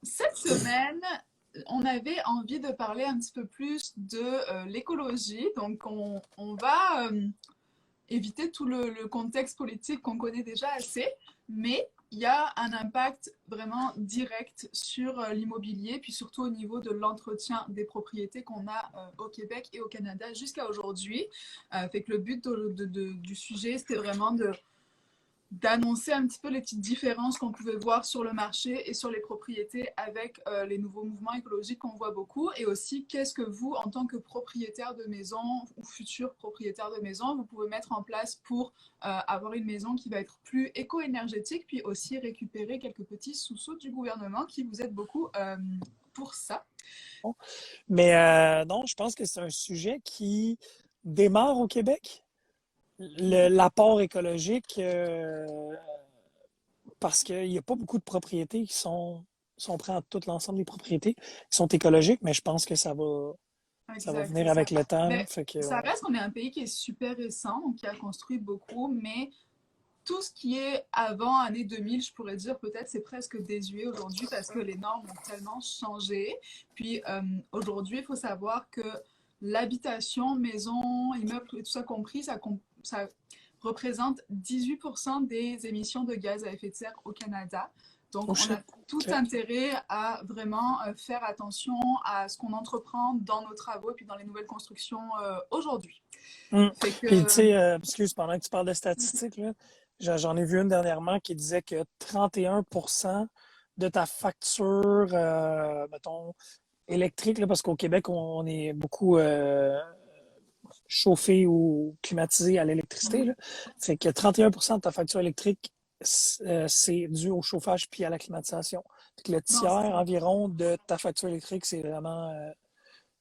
Cette semaine, on avait envie de parler un petit peu plus de l'écologie. Donc, on va éviter tout le contexte politique qu'on connaît déjà assez, mais il y a un impact vraiment direct sur l'immobilier, puis surtout au niveau de l'entretien des propriétés qu'on a au Québec et au Canada jusqu'à aujourd'hui. Fait que le but du sujet, c'était vraiment d'annoncer un petit peu les petites différences qu'on pouvait voir sur le marché et sur les propriétés avec les nouveaux mouvements écologiques qu'on voit beaucoup. Et aussi, qu'est-ce que vous, en tant que propriétaire de maison ou futur propriétaire de maison, vous pouvez mettre en place pour avoir une maison qui va être plus éco-énergétique, puis aussi récupérer quelques petits sous-sous du gouvernement qui vous aident beaucoup pour ça. Mais non, je pense que c'est un sujet qui démarre au Québec. L'apport écologique, parce qu'il n'y a pas beaucoup de propriétés si on prend tout l'ensemble des propriétés, qui sont écologiques, mais je pense que ça va Exact, c'est venir ça. avec le temps. Mais Fait que, ça reste qu'on est un pays qui est super récent, donc qui a construit beaucoup, mais tout ce qui est avant année 2000, je pourrais dire peut-être c'est presque désuet aujourd'hui parce que les normes ont tellement changé. Puis aujourd'hui, il faut savoir que l'habitation, maison, immeuble et tout ça compris, ça représente 18% des émissions de gaz à effet de serre au Canada. Donc, oh on shit. a tout OK. intérêt à vraiment faire attention à ce qu'on entreprend dans nos travaux et puis dans les nouvelles constructions aujourd'hui. Mm. Fait Puis, tu que, sais, excuse, pendant que tu parles de statistiques, là, j'en ai vu une dernièrement qui disait que 31% de ta facture, mettons, électrique, là, parce qu'au Québec, on est beaucoup chauffé ou climatisé à l'électricité. Là. Fait que 31% de ta facture électrique, c'est dû au chauffage puis à la climatisation. Fait que le non, tiers c'est ça. environ de ta facture électrique, c'est vraiment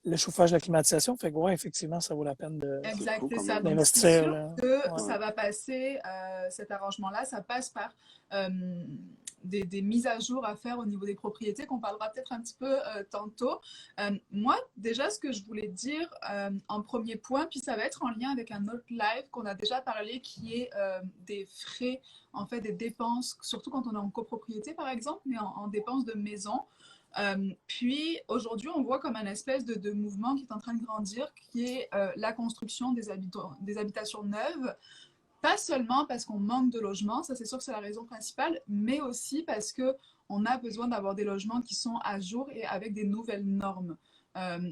le chauffage et la climatisation. Fait que ouais, effectivement, ça vaut la peine C'est Exact, fou c'est quand ça. même. Donc, c'est d'investir. sûr Là. que Ouais. Ouais. ça va passer, cet arrangement-là, ça passe par euh, des mises à jour à faire au niveau des propriétés, qu'on parlera peut-être un petit peu tantôt. Moi, déjà, ce que je voulais dire en premier point, puis ça va être en lien avec un autre live qu'on a déjà parlé, qui est des frais, en fait, des dépenses, surtout quand on est en copropriété, par exemple, mais en dépenses de maison. Puis aujourd'hui, on voit comme un espèce de mouvement qui est en train de grandir, qui est la construction des habitations neuves. Pas seulement parce qu'on manque de logements, ça c'est sûr que c'est la raison principale, mais aussi parce que on a besoin d'avoir des logements qui sont à jour et avec des nouvelles normes.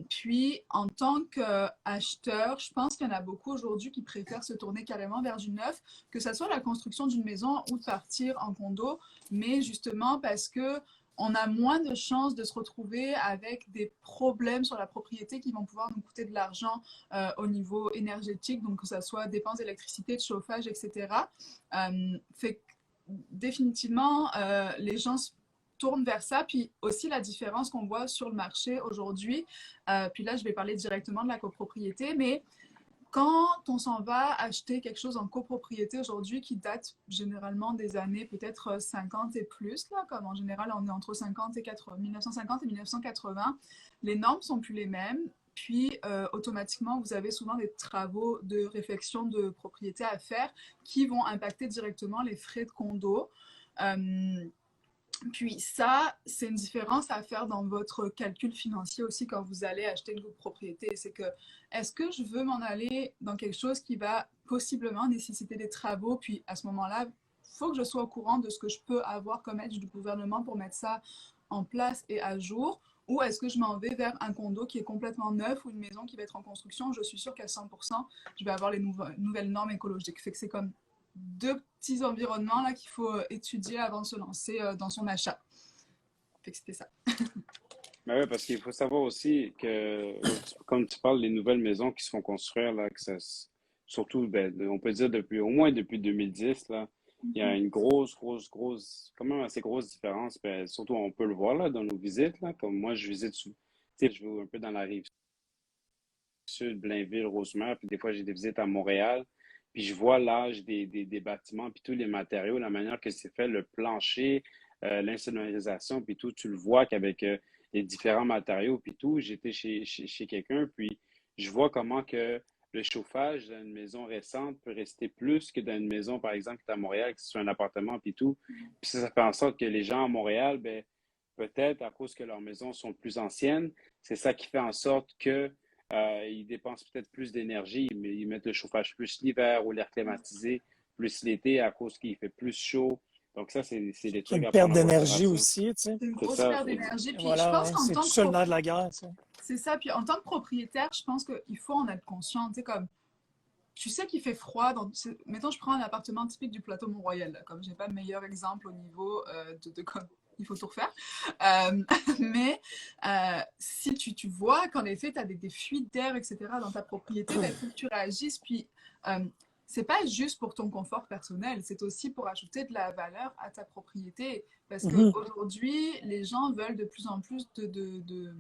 Puis, en tant qu'acheteur, je pense qu'il y en a beaucoup aujourd'hui qui préfèrent se tourner carrément vers du neuf, que ce soit la construction d'une maison ou de partir en condo, mais justement parce que on a moins de chances de se retrouver avec des problèmes sur la propriété qui vont pouvoir nous coûter de l'argent au niveau énergétique, donc que ce soit dépenses d'électricité, de chauffage, etc. Fait que définitivement, les gens se tournent vers ça. Puis aussi la différence qu'on voit sur le marché aujourd'hui, puis là je vais parler directement de la copropriété, mais quand on s'en va acheter quelque chose en copropriété aujourd'hui qui date généralement des années peut-être 50 et plus, là, comme en général on est entre 50 et 80, 1950 et 1980, les normes sont plus les mêmes. Puis automatiquement, vous avez souvent des travaux de réfection de propriété à faire qui vont impacter directement les frais de condo. Euh, Puis ça, c'est une différence à faire dans votre calcul financier aussi quand vous allez acheter une propriété. C'est que, est-ce que je veux m'en aller dans quelque chose qui va possiblement nécessiter des travaux? Puis à ce moment-là, il faut que je sois au courant de ce que je peux avoir comme aide du gouvernement pour mettre ça en place et à jour. Ou est-ce que je m'en vais vers un condo qui est complètement neuf ou une maison qui va être en construction? Je suis sûre qu'à 100%, je vais avoir les nouvelles normes écologiques. Fait que c'est comme deux petits environnements là qu'il faut étudier avant de se lancer dans son achat. Fait que c'était ça. Mais ouais, parce qu'il faut savoir aussi que, comme tu parles, les nouvelles maisons qui se font construire, là, surtout, ben, on peut dire au moins depuis 2010, là, il y a une quand même assez grosse différence. Ben, surtout, on peut le voir, là, dans nos visites, là, comme moi, je visite, tu sais, je vais un peu dans la rive sud, Blainville, Rosemère, puis des fois, j'ai des visites à Montréal, puis je vois l'âge des bâtiments, puis tous les matériaux, la manière que c'est fait, le plancher, l'insonorisation, puis tout, tu le vois qu'avec les différents matériaux, puis tout, j'étais chez quelqu'un, puis je vois comment que le chauffage dans une maison récente peut rester plus que dans une maison, par exemple, qui est à Montréal, qui est sur un appartement, puis tout. Puis ça fait en sorte que les gens à Montréal, ben, peut-être à cause que leurs maisons sont plus anciennes, c'est ça qui fait en sorte que ils dépensent peut-être plus d'énergie, mais ils mettent le chauffage plus l'hiver ou l'air climatisé plus l'été à cause qu'il fait plus chaud. Donc ça, c'est des trucs Une à perte prendre en d'énergie considération. aussi, tu sais. C'est une C'est grosse ça, perte d'énergie. Et Puis je voilà, pense ouais, qu'en c'est tout tant que ça le nerf de la guerre, tu sais. c'est ça. Puis en tant que propriétaire, je pense qu'il faut en être conscient. Tu sais, comme tu sais qu'il fait froid. Mettons, je prends un appartement typique du plateau Mont-Royal, là, comme j'ai pas le meilleur exemple au niveau de comme il faut tout refaire. Euh, mais si tu vois qu'en effet, tu as des fuites d'air, etc., dans ta propriété, ben, il faut que tu réagisses. Puis, euh, c'est pas juste pour ton confort personnel, c'est aussi pour ajouter de la valeur à ta propriété. Parce Mhm. qu'aujourd'hui, les gens veulent de plus en plus de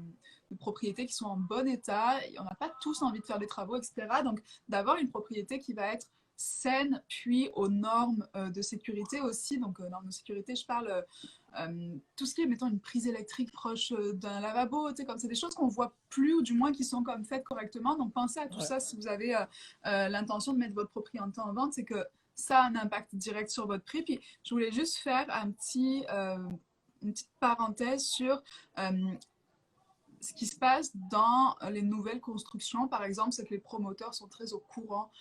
propriétés qui sont en bon état. On n'a pas tous envie de faire des travaux, etc. Donc, d'avoir une propriété qui va être saine, puis aux normes de sécurité aussi. Donc, normes de sécurité, je parle tout ce qui est, mettons, une prise électrique proche d'un lavabo, tu sais, comme c'est des choses qu'on voit plus, ou du moins qui sont comme faites correctement. Donc, pensez à tout Ouais. ça si vous avez l'intention de mettre votre propriété en vente, c'est que ça a un impact direct sur votre prix. Puis, je voulais juste faire une petite parenthèse sur ce qui se passe dans les nouvelles constructions, par exemple, c'est que les promoteurs sont très au courant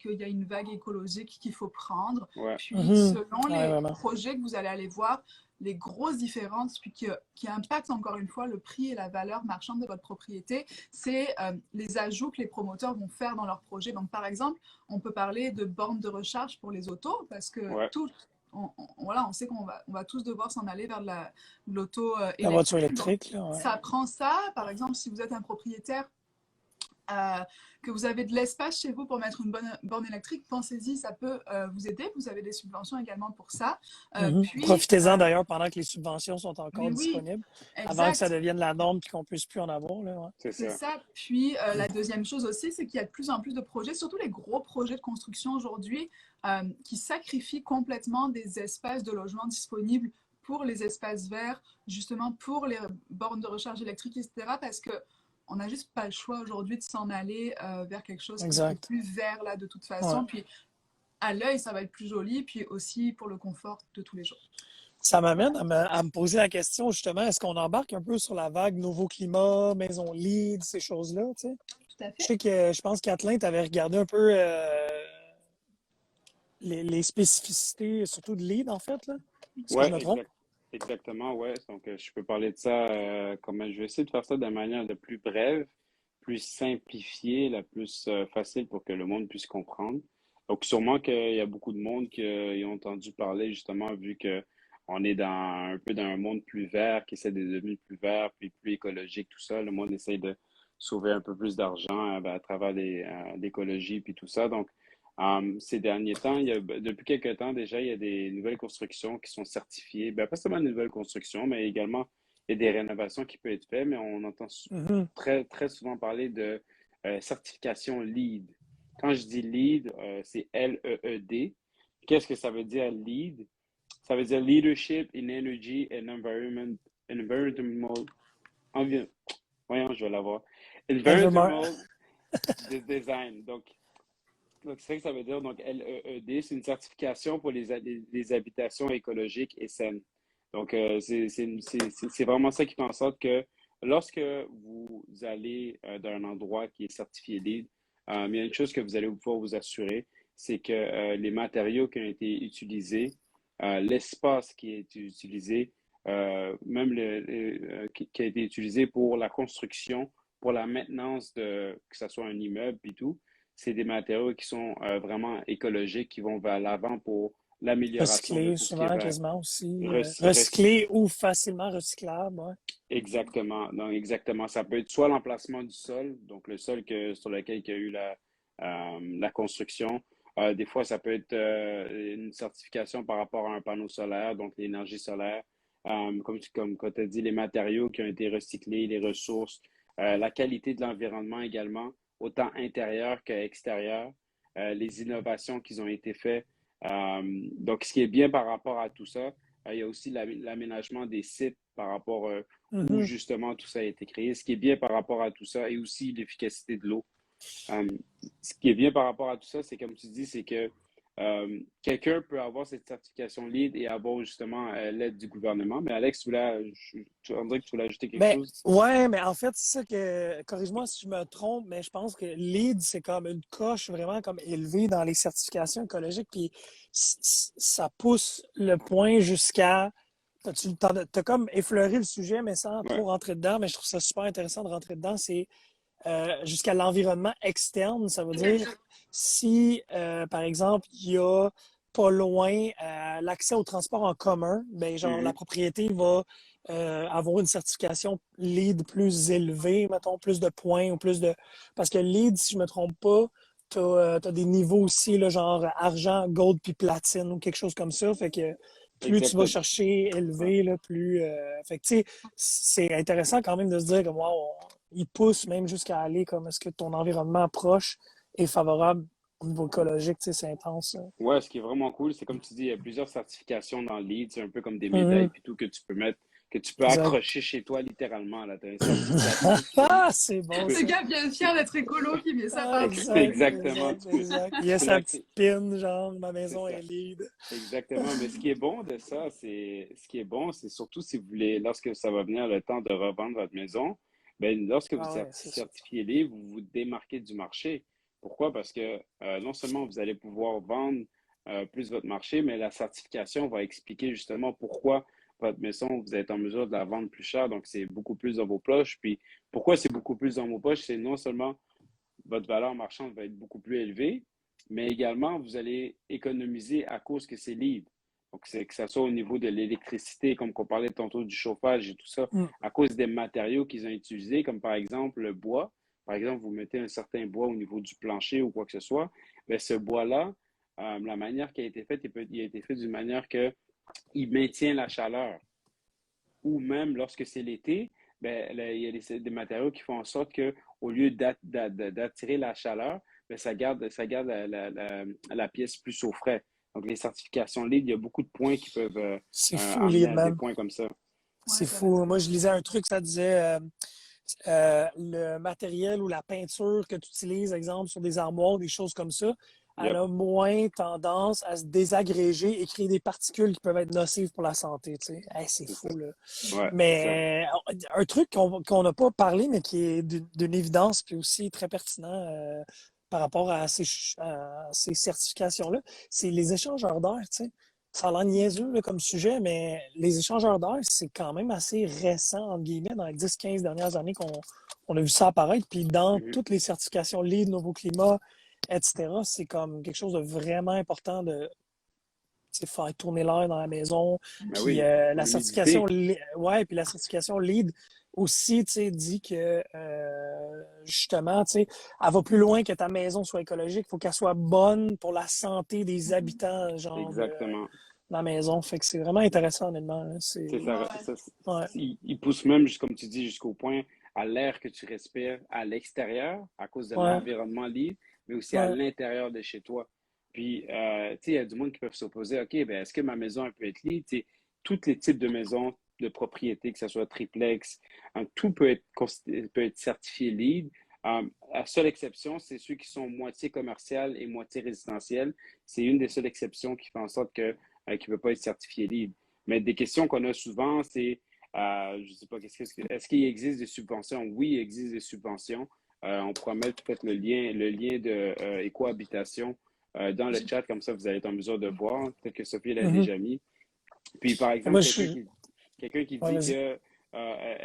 qu'il y a une vague écologique qu'il faut prendre. ouais. Puis, Mhm. selon Ouais, les vraiment. projets que vous allez aller voir, les grosses différences, puis qui impactent encore une fois le prix et la valeur marchande de votre propriété, c'est les ajouts que les promoteurs vont faire dans leur projet. Donc, par exemple, on peut parler de bornes de recharge pour les autos, parce que Ouais, voilà, on sait on va tous devoir s'en aller vers de l'auto La voiture électrique. Donc, électrique, là, ouais. ça prend ça. Par exemple, si vous êtes un propriétaire, euh, que vous avez de l'espace chez vous pour mettre une bonne borne électrique, pensez-y, ça peut vous aider. Vous avez des subventions également pour ça. Mhm. Puis, Profitez-en d'ailleurs pendant que les subventions sont encore mais oui, disponibles, avant que ça exact. devienne la norme et qu'on puisse plus en avoir, là, ouais. c'est C'est ça. ça. Puis la deuxième chose aussi, c'est qu'il y a de plus en plus de projets, surtout les gros projets de construction aujourd'hui, qui sacrifient complètement des espaces de logement disponibles pour les espaces verts, justement pour les bornes de recharge électrique, etc. Parce que on n'a juste pas le choix aujourd'hui de s'en aller vers quelque chose qui est Exact. plus vert là de toute Ouais. façon. Puis à l'œil, ça va être plus joli, puis aussi pour le confort de tous les jours. Ça m'amène Voilà, à me poser la question, justement, est-ce qu'on embarque un peu sur la vague nouveau climat, maison lead, ces choses-là, tu sais? tout à fait. Je pense qu'Atlin, tu avais regardé un peu les spécificités, surtout de lead, en fait, là. Est-ce que je Ouais, me trompe? exactement, ouais. Donc, je peux parler de ça, comment je vais essayer de faire ça de manière la plus brève, plus simplifiée, la plus facile pour que le monde puisse comprendre. Donc, sûrement qu'il y a beaucoup de monde qui ont entendu parler, justement, vu que on est un peu dans un monde plus vert, qui essaie de devenir plus vert, puis plus écologique, tout ça. Le monde essaie de sauver un peu plus d'argent à travers l'écologie, puis tout ça. Donc, ces derniers temps, depuis quelques temps déjà, il y a des nouvelles constructions qui sont certifiées. Ben, pas seulement des nouvelles constructions, mais également il y a des rénovations qui peuvent être faites, mais on entend Mhm. très, très souvent parler de certification LEED. Quand je dis LEED, c'est LEED. Qu'est-ce que ça veut dire LEED? Ça veut dire Leadership in Energy and Environmental, envi- voyons, je vais l'avoir. Evermar. Environmental Design. Donc, c'est ça que ça veut dire. Donc, LEED, c'est une certification pour les habitations écologiques et saines. Donc, c'est vraiment ça qui fait en sorte que lorsque vous allez dans un endroit qui est certifié LEED, il y a une chose que vous allez pouvoir vous assurer, c'est que les matériaux qui ont été utilisés, l'espace qui est utilisé, même qui a été utilisé pour la construction, pour la maintenance que ce soit un immeuble et tout, c'est des matériaux qui sont vraiment écologiques, qui vont vers l'avant pour l'amélioration de Recyclé, tout ce qui est souvent, vers quasiment aussi. recycler. Recyclé ou facilement recyclable, ouais. Exactement. Donc, exactement. Ça peut être soit l'emplacement du sol, donc le sol sur lequel il y a eu la construction. Des fois, ça peut être une certification par rapport à un panneau solaire, donc l'énergie solaire. Comme tu as dit, les matériaux qui ont été recyclés, les ressources, la qualité de l'environnement également, autant intérieur qu'extérieur, les innovations qui ont été faites. Donc, ce qui est bien par rapport à tout ça, il y a aussi l'aménagement des sites par rapport où Mhm. justement tout ça a été créé. Ce qui est bien par rapport à tout ça et aussi l'efficacité de l'eau. Euh, Ce qui est bien par rapport à tout ça, c'est comme tu dis, c'est que quelqu'un peut avoir cette certification LEED et avoir justement l'aide du gouvernement. Mais Alex, on dirait que tu voulais ajouter quelque Ben, chose? ouais, mais en fait, c'est ça que, corrige-moi si je me trompe, mais je pense que LEED, c'est comme une coche vraiment comme élevée dans les certifications écologiques, puis ça pousse le point jusqu'à, t'as comme effleuré le sujet, mais sans Ouais. trop rentrer dedans, mais je trouve ça super intéressant de rentrer dedans, c'est jusqu'à l'environnement externe. Ça veut dire si, par exemple, il y a pas loin l'accès au transport en commun, ben genre la Mhm. propriété va avoir une certification LEED plus élevée, mettons, plus de points ou plus de. Parce que LEED, si je me trompe pas, t'as des niveaux aussi, là, genre argent, gold puis platine ou quelque chose comme ça. Fait que plus tu vas Exactement. chercher Ouais. élevé, là, plus. Fait que tu sais, c'est intéressant quand même de se dire que wow, il pousse même jusqu'à aller comme est-ce que ton environnement proche est favorable au niveau écologique, tu sais, c'est intense. Ça. Ouais, ce qui est vraiment cool, c'est comme tu dis, il y a plusieurs certifications dans le lead, c'est un peu comme des médailles Mhm, puis tout que tu peux mettre, que tu peux exact. accrocher chez toi littéralement. Là, tu as une certification, Ah, c'est tu bon peux, Ce ça. gars bien fier d'être écolo qui met ça Ah, partout. exact, exactement, exact, exact. Il y tu a peux sa petite pin, genre, ma c'est maison ça, est lead. exactement. Mais ce qui est bon de ça, ce qui est bon, c'est surtout si vous voulez, lorsque ça va venir le temps de revendre votre maison, ben, lorsque vous Ah êtes ouais, c'est ça. certifié livre, vous vous démarquez du marché. Pourquoi? Parce que non seulement vous allez pouvoir vendre plus votre marché, mais la certification va expliquer justement pourquoi votre maison, vous êtes en mesure de la vendre plus cher. Donc, c'est beaucoup plus dans vos poches. Puis, pourquoi c'est beaucoup plus dans vos poches? C'est non seulement votre valeur marchande va être beaucoup plus élevée, mais également, vous allez économiser à cause que c'est libre. Donc, c'est que ce soit au niveau de l'électricité, comme on parlait tantôt du chauffage et tout ça, Mm. à cause des matériaux qu'ils ont utilisés, comme par exemple le bois. Par exemple, vous mettez un certain bois au niveau du plancher ou quoi que ce soit, bien, ce bois-là, la manière qui a été faite, il a été fait d'une manière qu'il maintient la chaleur ou même lorsque c'est l'été, ben, là, il y a des matériaux qui font en sorte que au lieu d'attirer la chaleur, ben, ça garde la pièce plus au frais. Donc, les certifications LEED, il y a beaucoup de points qui peuvent C'est fou, amener lead, à des man. points comme ça. Ouais, C'est t'as fou. raison. Moi, je lisais un truc, ça disait le matériel ou la peinture que tu utilises, exemple, sur des armoires, des choses comme ça, elle Yep, a moins tendance à se désagréger et créer des particules qui peuvent être nocives pour la santé. Tu sais. Hey, c'est c'est ça. fou, là. Ouais, c'est ça. Mais un truc qu'on n'a pas parlé, mais qui est d'une évidence, puis aussi très pertinent par rapport à ces certifications-là, c'est les échangeurs d'air. Tu sais. Ça a l'air niaiseux là, comme sujet, mais les échangeurs d'air, c'est quand même assez récent, entre guillemets, dans les 10-15 dernières années qu'on a vu ça apparaître. Puis dans Mhm. toutes les certifications LEED, Nouveau Climat, etc., c'est comme quelque chose de vraiment important de faire tourner l'air dans la maison. Ben Puis oui, la certification, l'humidité, ouais, puis la certification LEED aussi, dit que justement, elle va plus loin que ta maison soit écologique. Il faut qu'elle soit bonne pour la santé des Mhm. habitants, genre de exactement. la maison. Fait que c'est vraiment intéressant, honnêtement. Là. C'est C'est. ça, Ouais. Ouais, il pousse même, comme tu dis, jusqu'au point à l'air que tu respires à l'extérieur à cause de ouais, l'environnement libre, mais aussi à ouais. l'intérieur de chez toi. Puis, tu sais, il y a du monde qui peuvent s'opposer. OK, ben, est-ce que ma maison elle peut être libre? Tu sais, tous les types de maisons de propriété, que ce soit triplex, tout peut être certifié LEED. La seule exception, c'est ceux qui sont moitié commercial et moitié résidentiel. C'est une des seules exceptions qui fait en sorte que, qui ne peut pas être certifié LEED. Mais des questions qu'on a souvent, c'est, je ne sais pas, est-ce qu'il existe des subventions? Oui, il existe des subventions. On pourra mettre peut-être le lien de écohabitation dans le chat, comme ça vous allez être en mesure de voir. Peut-être que Sophie l'a Mhm. déjà mis. Puis par exemple, Moi, quelqu'un qui ouais, dit vas-y. que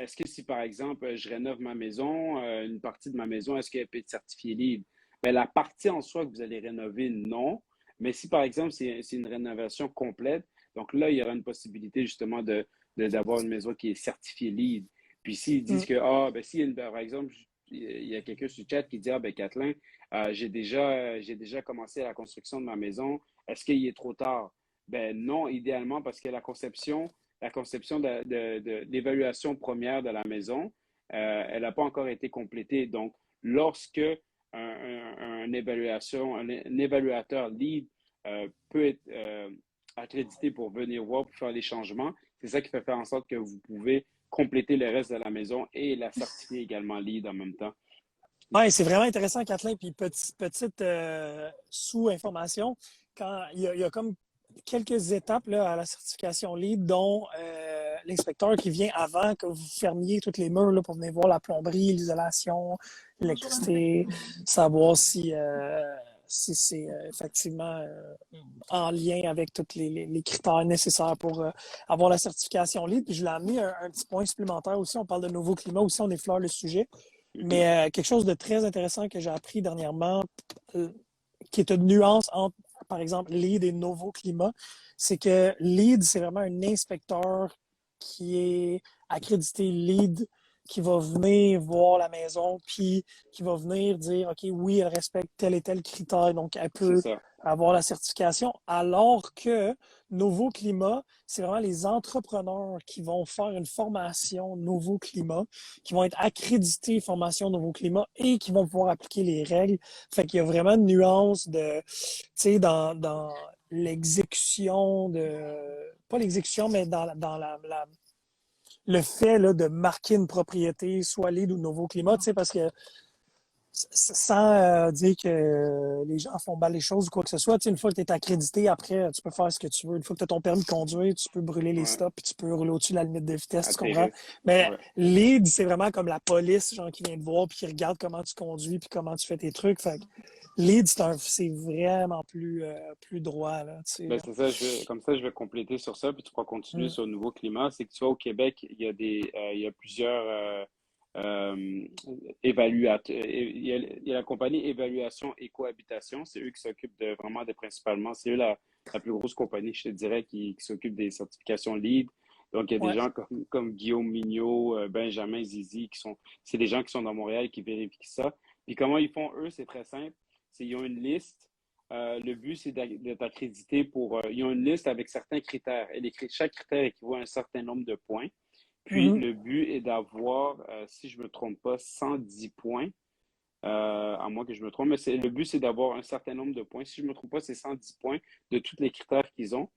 est-ce que si par exemple je rénove ma maison, une partie de ma maison, est-ce qu'elle peut être certifiée libre? Bien, la partie en soi que vous allez rénover, non. Mais si par exemple c'est une rénovation complète, donc là, il y aura une possibilité justement d'avoir une maison qui est certifiée libre. Puis s'ils disent Mm. que, ben, par exemple, il y a quelqu'un sur le chat qui dit, ah ben Kathleen, j'ai déjà commencé la construction de ma maison, est-ce qu'il est trop tard? Ben non, idéalement, parce que la conception de l'évaluation première de la maison, elle n'a pas encore été complétée. Donc, lorsque un évaluateur lead peut être accrédité pour venir voir, pour faire les changements, c'est ça qui fait faire en sorte que vous pouvez compléter le reste de la maison et la certifier également lead en même temps. Ouais, c'est vraiment intéressant, Kathleen. Puis petite sous-information. il y a comme quelques étapes là, à la certification LEED, dont l'inspecteur qui vient avant que vous fermiez tous les murs là, pour venir voir la plomberie, l'isolation, Bonjour l'électricité, inspecteur. savoir si c'est effectivement en lien avec tous les critères nécessaires pour avoir la certification LEED. Puis je l'ai amené un petit point supplémentaire aussi. On parle de nouveau climat aussi, on effleure le sujet. Mhm. Mais quelque chose de très intéressant que j'ai appris dernièrement, euh, qui est une nuance entre, par exemple, LEED et Nouveau Climat, c'est que LEED, c'est vraiment un inspecteur qui est accrédité LEED, qui va venir voir la maison, puis qui va venir dire, OK, oui, elle respecte tel et tel critère, donc elle C'est peut ça. avoir la certification, alors que Nouveau Climat, c'est vraiment les entrepreneurs qui vont faire une formation Nouveau Climat, qui vont être accrédités formation Nouveau Climat et qui vont pouvoir appliquer les règles. Fait qu'il y a vraiment une nuance de, tu sais, dans l'exécution pas l'exécution, mais dans le fait là, de marquer une propriété, soit LEED ou Nouveau Climat, tu sais, parce que sans dire que les gens font mal les choses ou quoi que ce soit, tu sais, une fois que tu es accrédité, après, tu peux faire ce que tu veux. Une fois que tu as ton permis de conduire, tu peux brûler les Ouais. stops, puis tu peux rouler au-dessus de la limite de vitesse, À tu tes comprends? risques. Mais Ouais. LEED, c'est vraiment comme la police, genre, qui vient te voir, puis qui regarde comment tu conduis, puis comment tu fais tes trucs. Fait que LEED, c'est vraiment plus droit, là, tu sais, Ben, là. c'est ça, comme ça, je vais compléter sur ça, puis tu pourras continuer Mm. sur le nouveau climat. C'est que tu vois, au Québec, il y a plusieurs il y a la compagnie Évaluation et Cohabitation. C'est eux qui s'occupent de vraiment principalement, c'est eux la plus grosse compagnie, je te dirais, qui s'occupe des certifications LEED. Donc, il y a des Ouais. gens comme Guillaume Mignot, Benjamin Zizi, c'est des gens qui sont dans Montréal qui vérifient ça. Puis comment ils font, eux, c'est très simple. Ils ont une liste. Le but, c'est d'être accrédité ils ont une liste avec certains critères. Et chaque critère équivaut à un certain nombre de points. Puis, Mhm. le but est d'avoir, si je ne me trompe pas, 110 points, à moins que je me trompe, mais le but, c'est d'avoir un certain nombre de points. Si je ne me trompe pas, c'est 110 points de tous les critères qu'ils ont.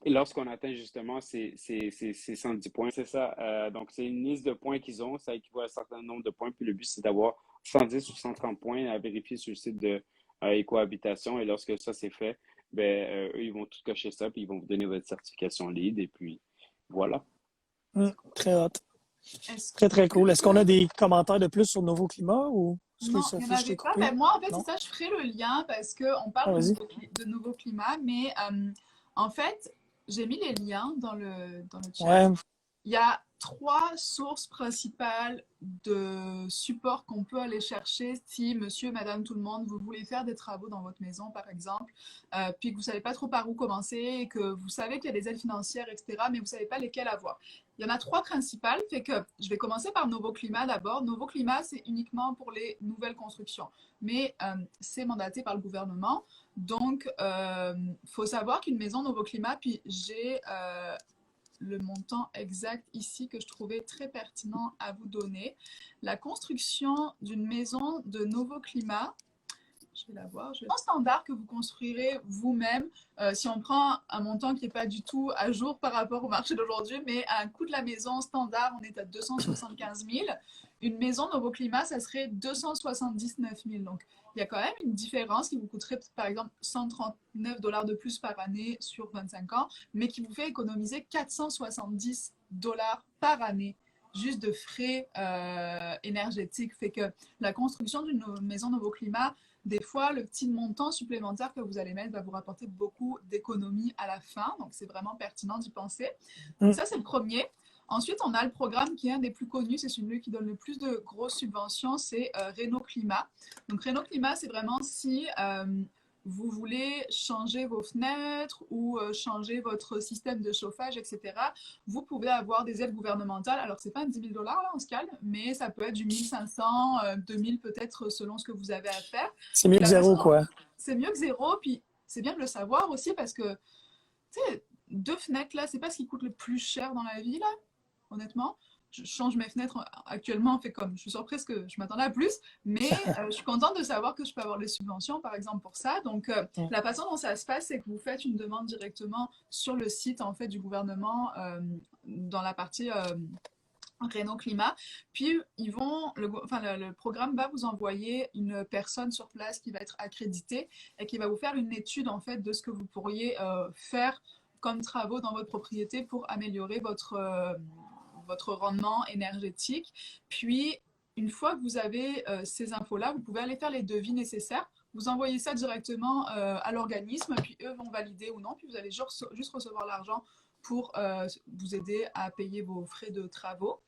Et lorsqu'on atteint justement ces 110 points, c'est ça. Donc, c'est une liste de points qu'ils ont. Ça équivaut à un certain nombre de points. Puis, le but, c'est d'avoir 110 ou 130 points à vérifier sur le site de Écohabitation. Et lorsque ça, c'est fait, ben, eux, ils vont tout cocher ça. Puis, ils vont vous donner votre certification LEED. Et puis, voilà. Mm. Très hot. Est-ce Très, très cool. Est-ce qu'on a que... des commentaires de plus sur Nouveau Climat ou Non, il n'y en Sophie, je t'ai avait pas. coupé? Ben, moi, en fait, c'est Non? ça, je ferai le lien parce qu'on parle Ah, vas-y. de nouveau climat, mais en fait, j'ai mis les liens dans le chat. Ouais. Il y a trois sources principales de support qu'on peut aller chercher si monsieur, madame, tout le monde, vous voulez faire des travaux dans votre maison, par exemple, puis que vous ne savez pas trop par où commencer, et que vous savez qu'il y a des aides financières, etc., mais vous ne savez pas lesquelles avoir. Il y en a trois principales, fait que je vais commencer par Nouveau Climat d'abord. Nouveau Climat, c'est uniquement pour les nouvelles constructions, mais c'est mandaté par le gouvernement. Donc, faut savoir qu'une maison Nouveau Climat, puis j'ai le montant exact ici que je trouvais très pertinent à vous donner. La construction d'une maison de Nouveau Climat, je vais la voir. Un standard que vous construirez vous-même, si on prend un montant qui n'est pas du tout à jour par rapport au marché d'aujourd'hui, mais à un coût de la maison standard, on est à 275 000. Une maison Nouveau Climat, ça serait 279 000. Donc, il y a quand même une différence qui vous coûterait, par exemple, 139 $ de plus par année sur 25 ans, mais qui vous fait économiser 470 $ par année juste de frais énergétiques. Fait que la construction d'une maison Nouveau Climat, des fois, le petit montant supplémentaire que vous allez mettre va vous rapporter beaucoup d'économies à la fin. Donc, c'est vraiment pertinent d'y penser. Donc, Mm. ça, c'est le premier. Ensuite, on a le programme qui est un des plus connus, c'est celui qui donne le plus de grosses subventions, c'est Réno Climat. Donc, Réno Climat, c'est vraiment si vous voulez changer vos fenêtres ou changer votre système de chauffage, etc., vous pouvez avoir des aides gouvernementales. Alors, c'est pas 10 000 $ là, on se calme, mais ça peut être du 1500, 2000 peut-être selon ce que vous avez à faire. C'est mieux Puis que la façon, zéro, quoi. c'est mieux que zéro, puis c'est bien de le savoir aussi parce que, tu sais, deux fenêtres là, c'est pas ce qui coûte le plus cher dans la vie là, honnêtement. Je change mes fenêtres actuellement, fait comme, je suis surprise que je m'attendais à plus, mais je suis contente de savoir que je peux avoir des subventions, par exemple, pour ça. Donc, Mm. la façon dont ça se passe, c'est que vous faites une demande directement sur le site, en fait, du gouvernement, dans la partie Renault Climat. Puis, le programme va vous envoyer une personne sur place qui va être accréditée et qui va vous faire une étude, en fait, de ce que vous pourriez faire comme travaux dans votre propriété pour améliorer votre rendement énergétique. Puis, une fois que vous avez ces infos-là, vous pouvez aller faire les devis nécessaires. Vous envoyez ça directement à l'organisme, puis eux vont valider ou non, puis vous allez juste recevoir l'argent pour vous aider à payer vos frais de travaux.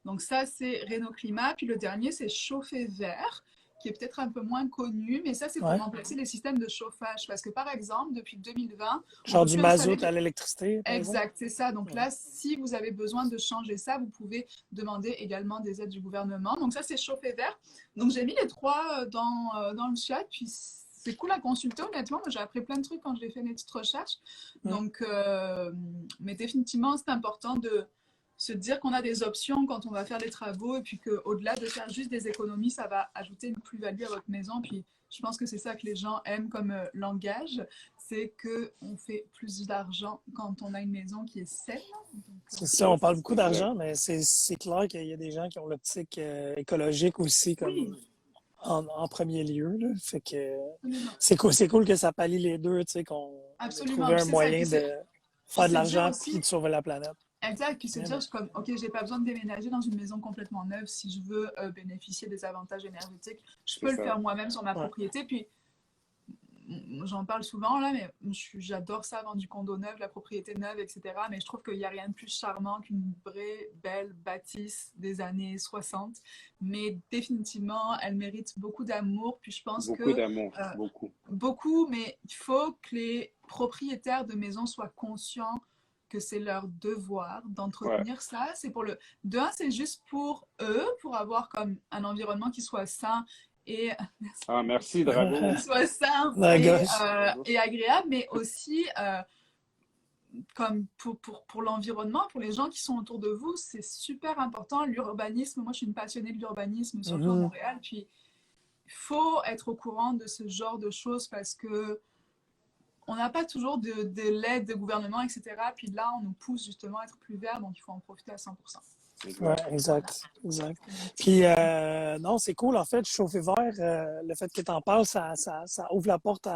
Donc ça, c'est Renault Climat. Puis le dernier, c'est Chauffer Vert, qui est peut-être un peu moins connu, mais ça, c'est pour Ouais. remplacer les systèmes de chauffage. Parce que par exemple, depuis 2020, on Genre peut du plus installer mazout à l'électricité, par exemple. Exact, c'est ça. Donc Ouais. là, si vous avez besoin de changer ça, vous pouvez demander également des aides du gouvernement. Donc ça, c'est Chauffer Vert. Donc j'ai mis les trois dans le chat, puis c'est cool à consulter, honnêtement. Moi, j'ai appris plein de trucs quand j'ai fait mes petites recherches. Donc, mais définitivement, c'est important de se dire qu'on a des options quand on va faire les travaux et puis qu'au-delà de faire juste des économies, ça va ajouter une plus-value à votre maison. Puis je pense que c'est ça que les gens aiment comme langage, c'est qu'on fait plus d'argent quand on a une maison qui est saine. C'est ça, on parle beaucoup Exact. d'argent, mais c'est clair qu'il y a des gens qui ont l'optique écologique aussi comme Oui, en premier lieu. Là. Fait que absolument. c'est cool que ça pallie les deux, tu sais, qu'on ait Absolument. trouvé Puis un c'est ça. Et moyen puis de puis faire de c'est dire l'argent puis aussi, de sauver la planète. exact, puis se Mais dire bon. comme, ok, j'ai pas besoin de déménager dans une maison complètement neuve si je veux bénéficier des avantages énergétiques. Je C'est peux le ça. faire moi-même sur ma Ouais. propriété. Puis j'en parle souvent là, mais j'adore ça, vendre du condo neuf, la propriété neuve, etc. Mais je trouve qu'il n'y a rien de plus charmant qu'une vraie belle bâtisse des années 60. Mais définitivement, elle mérite beaucoup d'amour. Puis je pense Beaucoup que d'amour, beaucoup. beaucoup, mais il faut que les propriétaires de maisons soient conscients que c'est leur devoir Ouais. d'entretenir ça. C'est pour le... De un, c'est juste pour eux, pour avoir comme un environnement qui soit sain et Ah, merci, Drago. qui soit sain La gauche. et agréable, mais aussi comme pour l'environnement, pour les gens qui sont autour de vous, c'est super important. L'urbanisme, moi je suis une passionnée de l'urbanisme, surtout à Mhm. Montréal, puis il faut être au courant de ce genre de choses parce que on n'a pas toujours de l'aide de gouvernement, etc. Puis là, on nous pousse justement à être plus vert, donc il faut en profiter à 100%. Ouais, Exact. exact, exact. Puis non, c'est cool en fait, chauffer vert, le fait que tu en parles, ça ouvre la porte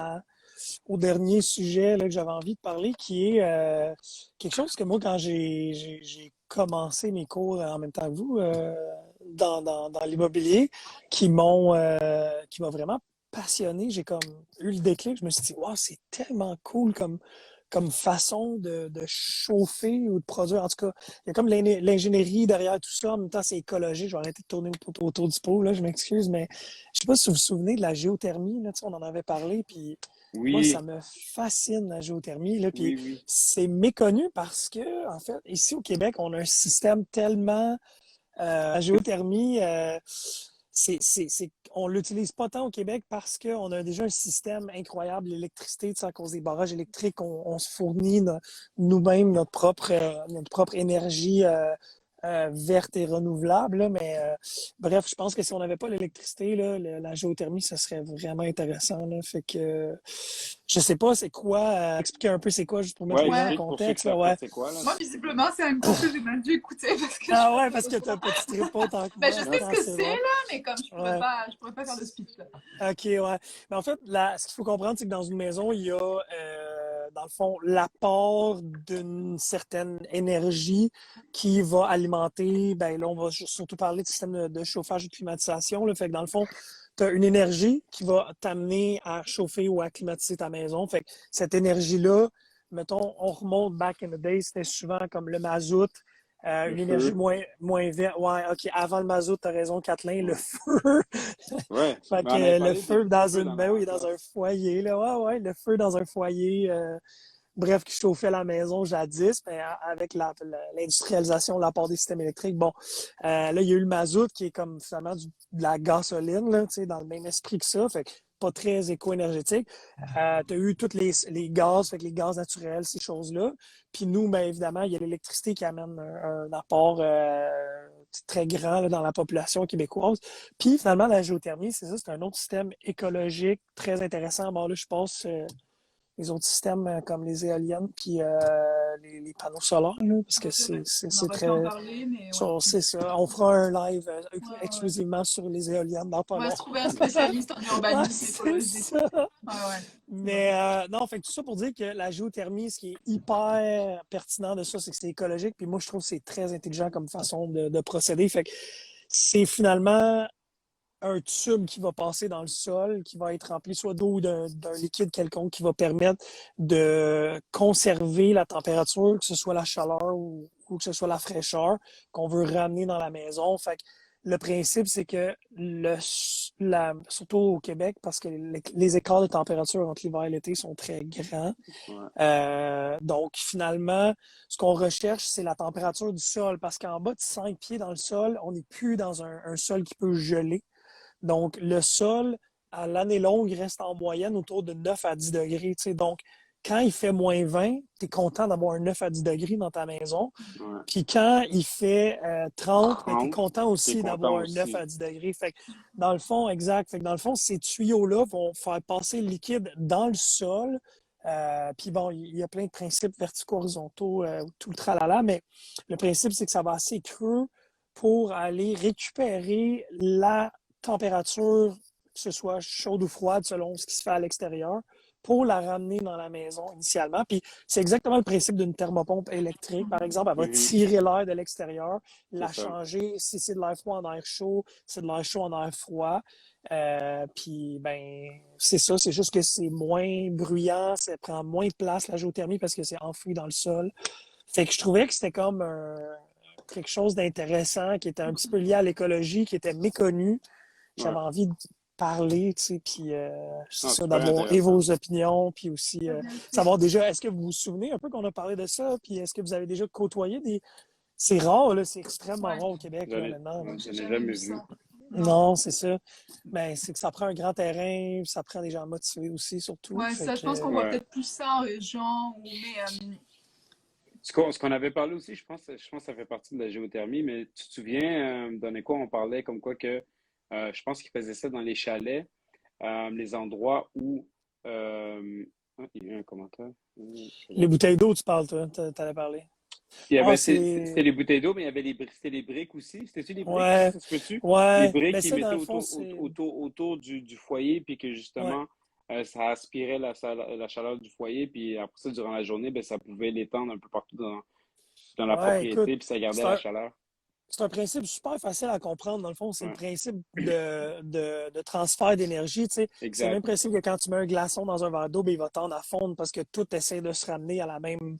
au dernier sujet là, que j'avais envie de parler, qui est quelque chose que moi, quand j'ai commencé mes cours en même temps que vous dans l'immobilier, qui m'a vraiment passionné. J'ai comme eu le déclic, je me suis dit, wow, c'est tellement cool comme façon de chauffer ou de produire. En tout cas, il y a comme l'ingénierie derrière tout ça. En même temps, c'est écologique. Je vais arrêter de tourner autour du pot, là, je m'excuse, mais je sais pas si vous vous souvenez de la géothermie, là, tu sais, on en avait parlé, puis moi, ça Oui, me fascine, la géothermie, là, puis oui. c'est méconnu parce que, en fait, ici au Québec, on a un système tellement la géothermie, on l'utilise pas tant au Québec parce qu'on a déjà un système incroyable d'électricité, tu sais, à cause des barrages électriques. On se fournit nous-mêmes notre propre énergie verte et renouvelable. Là, mais bref, je pense que si on n'avait pas l'électricité, là, la géothermie, ça serait vraiment intéressant. Là. Fait que je sais pas c'est quoi. Expliquer un peu c'est quoi, juste pour mettre Ouais, les gens en Ouais, explique pour ceux qui contexte. Là, savent pas ouais. c'est quoi, là. moi visiblement c'est un cours que j'ai même dû écouter parce que je Ah pense ouais, que parce que t'as pas de trip pas autant que ben, moi. je Non, sais ce Non, que c'est c'est bon. là, mais comme Ouais. je pourrais pas faire le speech là. OK, ouais. Mais en fait, ce qu'il faut comprendre, c'est que dans une maison, il y a, dans le fond, l'apport d'une certaine énergie qui va alimenter, ben là, on va surtout parler de système de chauffage et de climatisation. Là. Fait que dans le fond, tu as une énergie qui va t'amener à chauffer ou à climatiser ta maison. Fait que cette énergie-là, mettons, on remonte back in the day, c'était souvent comme le mazout, le une énergie feu. moins verte. Ouais, OK, avant le mazout, tu as raison, Kathleen, le Ouais. feu. Ouais. Fait Mais on avait que le parlé feu du dans feu une, dans ben la oui, dans un classe. foyer, là, ouais, le feu dans un foyer, bref, qui chauffait la maison jadis, mais avec l'industrialisation, l'apport des systèmes électriques, bon, là, il y a eu le mazout qui est comme finalement de la gasoline, là, tu sais, dans le même esprit que ça, fait que pas très éco-énergétique. Tu as eu tous les gaz, fait que les gaz naturels, ces choses-là. Puis nous, ben évidemment, il y a l'électricité qui amène un apport très grand là, dans la population québécoise. Puis finalement, la géothermie, c'est ça, c'est un autre système écologique très intéressant. Bon, là, je pense les autres systèmes comme les éoliennes puis les panneaux solaires, là, parce que C'est vrai. On c'est aurait pu très... en parler, mais ouais. C'est ça. On fera un live Ouais, ouais, ouais. exclusivement sur les éoliennes dans pas On va long. se trouver un spécialiste en Ouais, urbanisme c'est écologique. ça. Ouais, ouais. Non. Mais non, fait que tout ça pour dire que la géothermie, ce qui est hyper pertinent de ça, c'est que c'est écologique. Puis moi, je trouve que c'est très intelligent comme façon de procéder. Fait que c'est finalement un tube qui va passer dans le sol, qui va être rempli soit d'eau ou d'un liquide quelconque qui va permettre de conserver la température, que ce soit la chaleur ou que ce soit la fraîcheur qu'on veut ramener dans la maison. Fait que le principe, c'est que surtout au Québec, parce que les écarts de température entre l'hiver et l'été sont très grands. Ouais. Donc, finalement, ce qu'on recherche, c'est la température du sol, parce qu'en bas de 5 pieds dans le sol, on n'est plus dans un sol qui peut geler. Donc, le sol, à l'année longue, reste en moyenne autour de 9 à 10 degrés. Tu sais. Donc, quand il fait -20, tu es content d'avoir un 9 à 10 degrés dans ta maison. Ouais. Puis quand il fait 30, ben, tu es 30, content t'es aussi content d'avoir un 9 aussi. à 10 degrés. Fait que, dans le fond, exact. Fait que dans le fond, ces tuyaux-là vont faire passer le liquide dans le sol. Puis bon, il y a plein de principes verticaux, horizontaux, tout le tralala, mais le principe, c'est que ça va assez creux pour aller récupérer la température, que ce soit chaude ou froide selon ce qui se fait à l'extérieur, pour la ramener dans la maison initialement. Puis c'est exactement le principe d'une thermopompe électrique. Par exemple, elle va Mhm. tirer l'air de l'extérieur, C'est la ça. changer. Si c'est de l'air froid en air chaud, c'est de l'air chaud en air froid. Puis ben c'est ça, c'est juste que c'est moins bruyant, ça prend moins de place la géothermie parce que c'est enfoui dans le sol. Fait que je trouvais que c'était comme quelque chose d'intéressant qui était un petit peu lié à l'écologie, qui était méconnu. Ouais. J'avais envie de parler, tu sais, puis c'est Ah, ça, super d'avoir et intéressant. vos opinions, puis aussi Très bien sûr. savoir déjà, est-ce que vous vous souvenez un peu qu'on a parlé de ça, puis est-ce que vous avez déjà côtoyé des... C'est rare, là, c'est extrêmement Ouais. rare au Québec, là, maintenant. Là. Moi, j'ai J'en ai jamais jamais vu vu. ça. Non. Non, c'est ça. Ben, c'est que ça prend un grand terrain, ça prend des gens motivés aussi, surtout. Ouais, Fait ça, je que, pense qu'on voit Ouais. peut-être plus ça en région, mais Ce qu'on avait parlé aussi, je pense que ça fait partie de la géothermie, mais tu te souviens, dans quoi on parlait comme quoi que je pense qu'ils faisaient ça dans les chalets, les endroits où il y a eu un commentaire. Je les regarde ça. bouteilles d'eau, tu parles, toi, t'allais parler. Il y Ah, avait, c'était c'est... les bouteilles d'eau, mais il y avait c'était les briques aussi. C'était-tu les briques? Ouais, Ça se peut-tu? Les ouais. briques Mais qu'ils ça, dans mettaient le fond, autour, c'est... autour du foyer, puis que Ouais. justement, ça aspirait la chaleur du foyer, puis après ça, durant la journée, ben, ça pouvait l'étendre un peu partout dans la Ouais, écoute, propriété, puis ça gardait c'est la un, chaleur. c'est un principe super facile à comprendre. Dans le fond, c'est le Ouais, principe de transfert d'énergie. Tu sais. C'est le même exact. principe que quand tu mets un glaçon dans un verre d'eau, ben, il va tendre à fondre parce que tout essaie de se ramener à la même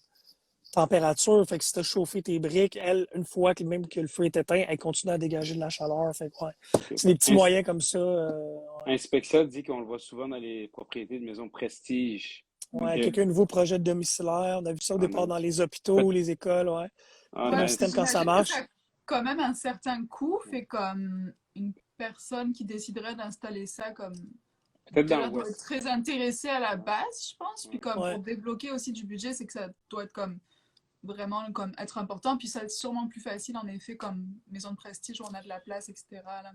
température. Fait que si tu as chauffé tes briques, elle, une fois que même que le feu est éteint, elle continue à dégager de la chaleur. Fait que, ouais, Ok. c'est des petits moyens comme ça. Ouais. Inspecta dit qu'on le voit souvent dans les propriétés de maisons prestige. Ouais, OK. quelqu'un nouveau projet de domiciliaire. On a vu ça au Ah, départ dans nice. les hôpitaux, Peut- les écoles, ouais. Ah, C'est un ouais, bon parce que système nice. quand ça j'imagine que ça marche. a quand même un certain coût, fait comme une personne qui déciderait d'installer ça comme Peut-être dans déjà doit être l'Ouest. très intéressée à la base, je pense. Puis Ouais. comme pour Ouais. débloquer aussi du budget, c'est que ça doit être comme vraiment comme être important. Puis ça va être sûrement plus facile en effet comme maison de prestige où on a de la place, etc. Là.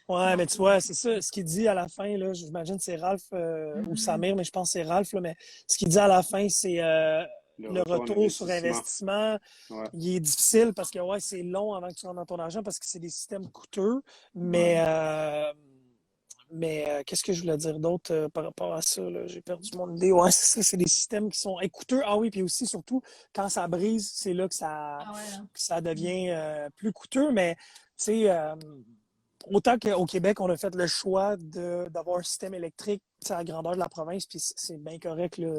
Ouais, mais Donc, tu vois, c'est ça. Ce qu'il dit à la fin, là, j'imagine que c'est Ralph ou mhm. Samir, mais je pense que c'est Ralph, là, mais ce qu'il dit à la fin, c'est Le le retour en retour sur investissement. investissement. Ouais. Il est difficile parce que ouais, c'est long avant que tu rentres dans ton argent parce que c'est des systèmes coûteux. Ouais. Mais qu'est-ce que je voulais dire d'autre par rapport à ça? Là? J'ai perdu mon idée. Ouais, c'est ça, c'est des systèmes qui sont coûteux. Ah oui, puis aussi, surtout, quand ça brise, c'est là Ah ouais, hein. que ça devient plus coûteux. Mais tu sais, autant qu'au Québec, on a fait le choix d'avoir un système électrique à la grandeur de la province, puis c'est bien correct. Là.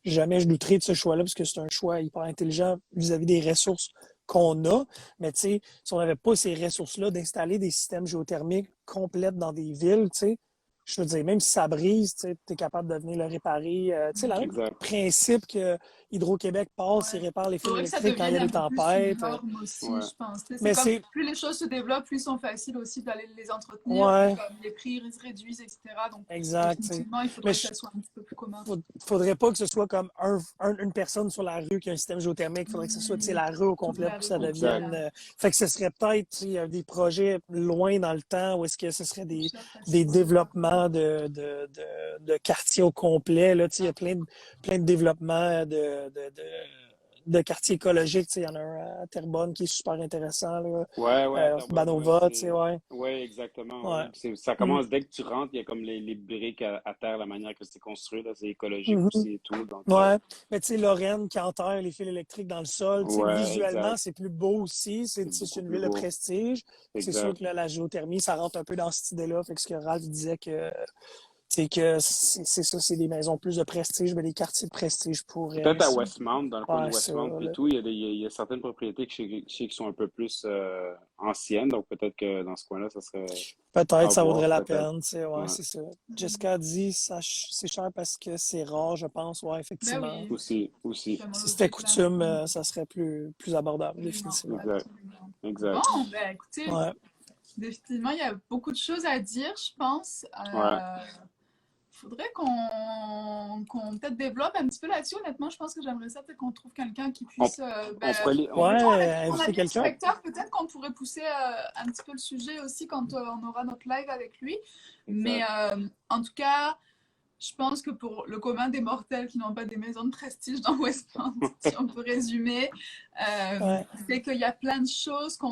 Jamais je douterai de ce choix-là, parce que c'est un choix hyper intelligent vis-à-vis des ressources qu'on a. Mais tu sais, si on n'avait pas ces ressources-là, d'installer des systèmes géothermiques complètes dans des villes, tu sais, je veux dire, même si ça brise, tu es capable de venir le réparer. Tu sais, le même Exact. principe que Hydro-Québec passe, il Ouais. répare les fils Faudrait que ça électriques quand il y devienne a un des peu plus une tempêtes. norme aussi, Ouais. je pense. Tu sais, c'est Mais comme c'est... plus les choses se développent, plus sont faciles aussi d'aller les entretenir, plus Ouais, comme les prix se réduisent, etc. Donc exact. Tu sais. définitivement, il Mais faudrait que ça soit un petit peu plus commun. faudrait pas que ce soit comme une personne sur la rue qui a un système géothermique. Il faudrait que ce soit Mhm. la rue au Toute complet la pour que rue ça complète, Exact. devienne. là. Fait que ce serait peut-être des projets loin dans le temps où est-ce que ce serait Plus cher des facile, ouais. développements de quartiers au complet. Là, il y a plein de développements de quartiers écologiques. Tu sais, il y en a un à Terrebonne qui est super intéressant, là. Ouais, à Terrebonne, Banova, tu sais, ouais. ouais, exactement, Ouais. ouais. Ça Mm. commence dès que tu rentres, il y a comme les briques à terre, la manière que c'est construit, là, c'est écologique Mhm. aussi et tout. Donc, Ouais, mais tu sais, Lorraine qui enterre les fils électriques dans le sol, tu sais, ouais, visuellement, exact. c'est plus beau aussi. C'est C'est beaucoup une plus ville de beau. prestige. C'est sûr Exact. que là, la géothermie, ça rentre un peu dans cette idée-là. Fait que ce que Ralph disait que c'est ça, c'est des maisons plus de prestige, mais des quartiers de prestige pourraient Peut-être à aussi. Westmount, dans le coin de Ouais, ça, Westmount, puis là. tout, il y a certaines propriétés que je sais qui sont un peu plus anciennes, donc peut-être que dans ce coin-là, ça serait Peut-être à ça vaudrait voir, la peut-être. peine, tu sais, ouais, Ouais, c'est ça. Jessica dit c'est cher parce que c'est rare, je pense. Ouais, Ben effectivement. oui, aussi. totalement Si c'était logique là. coutume, ça serait plus abordable, Absolument, définitivement. Exact, absolument. exact. Bon, ben écoutez, Ouais. définitivement, il y a beaucoup de choses à dire, je pense. Ouais. Faudrait qu'on peut-être développe un petit peu là-dessus. Honnêtement, je pense que j'aimerais ça, peut-être qu'on trouve quelqu'un qui On, puisse. on pourrait les, on- Mettons, Ouais, on a inviter mis quelqu'un. inspecteur, peut-être qu'on pourrait pousser un petit peu le sujet aussi quand on aura notre live avec lui. Mais Exact. en tout cas, je pense que pour le commun des mortels qui n'ont pas des maisons de prestige dans Westmount, si on peut résumer, Ouais. c'est qu'il y a plein de choses qu'on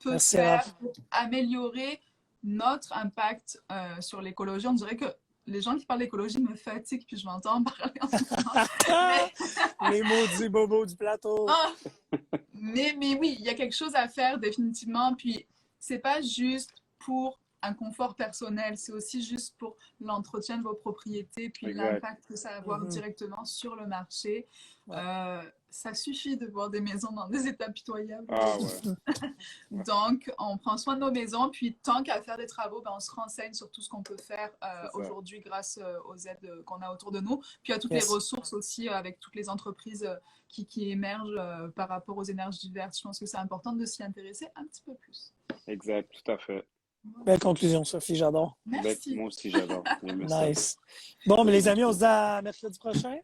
peut Merci, faire Raph. pour améliorer notre impact sur l'écologie. On dirait que les gens qui parlent d'écologie me fatiguent, puis je m'entends parler en ce moment. Les maudits bobos du plateau. Ah, mais oui, il y a quelque chose à faire définitivement. Puis c'est pas juste pour un confort personnel, c'est aussi juste pour l'entretien de vos propriétés, puis Exact. l'impact que ça va avoir Mhm. directement sur le marché. Ouais. Ça suffit de voir des maisons dans des états pitoyables. Ah ouais. Donc, on prend soin de nos maisons, puis tant qu'à faire des travaux, ben, on se renseigne sur tout ce qu'on peut faire C'est ça. aujourd'hui grâce aux aides qu'on a autour de nous, puis à toutes Yes. les ressources aussi avec toutes les entreprises qui émergent par rapport aux énergies vertes. Je pense que c'est important de s'y intéresser un petit peu plus. Exact, tout à fait. Belle conclusion, Sophie, j'adore. Merci. Moi aussi, j'adore. J'aime ça. Nice. Bon, mais les amis, on se dit à mercredi prochain.